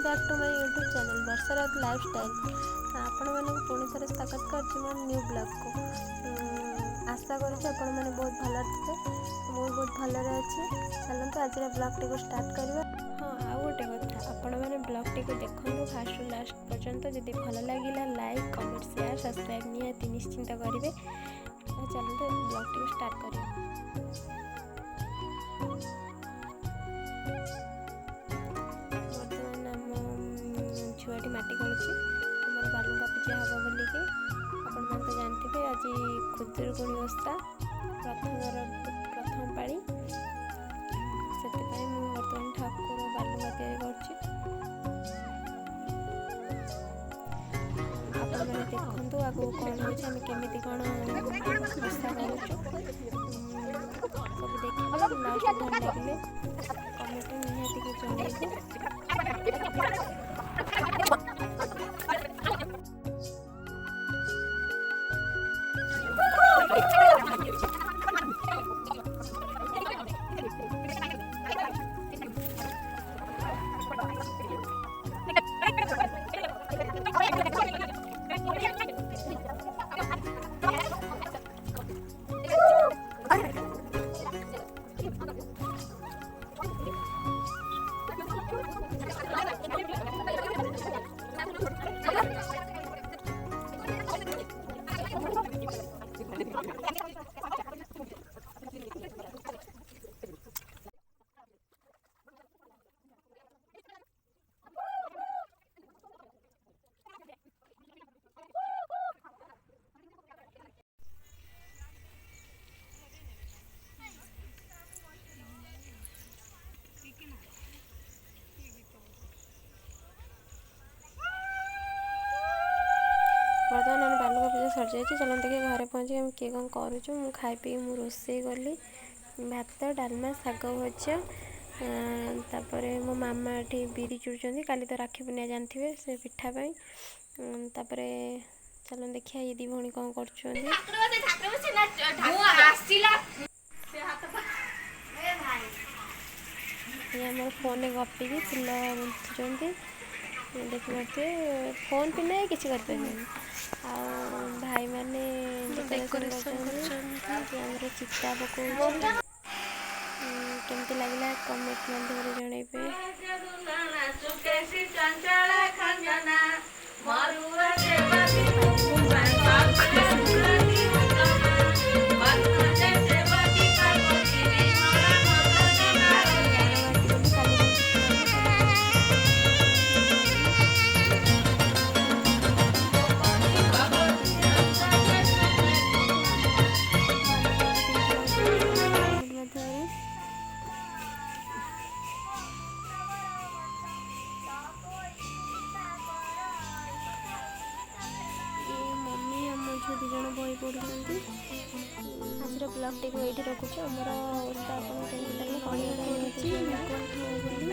Back to my YouTube channel Varsharaj lifestyle. आपण मानक पुणी थे स्वागत कर न्यू ब्लॉग को। आशा करुँच आपण मैंने बहुत भल थे, मुझे बहुत भलरे अच्छी। चलते आज ब्लॉग टी को स्टार्ट करवा। हाँ आउ गोटे कथा, आपण मैंने ब्लॉग टी को देखो फास्ट टू लास्ट पर्यंत। जदि भल लगे लाइक कमेंट शेयर सब्सक्राइब निहाती निश्चिंत करेंगे। चलते ब्लॉग टी को स्टार्ट करवा। छुआटी माटी खलुची आमर बालुका पूजा हम बोलिकी आपण मैंने तो जानते आज खुदुरकुणी ओषा प्रथम पाड़ी से बर्तमान ठाकुर बालुका तैयारी मैंने देखु आगू कौन हो केमी कौन ओषा करुचु सब देखिए लास्ट भल लगे कमेंट निहाती जनइबे। बर्तमान आम बालुका पूजा सर जाइए। चलो देखिए घरे पहुँचे हम किए कौन करुचु। मु खाई पी मु रोषे गली भात डालमा शाग भजा। तापर मो मामा ये बिरी चुड़ुंट काली तो राखी पूर्णिमा जानते से पिठापाई। तापर चलो देखिए ये दी भौणी कौन कर फोन गपिकी फुल गुंथुंट देखिए फोन पिना किसी कर भाई मैंने चिता पकाऊ केमती लगला कमेंट माध्यम जनइबे। दी जन बही पढ़ुं आज ब्लॉग टी को ये रखुच आमर ओषा आप लगे कौन बोली।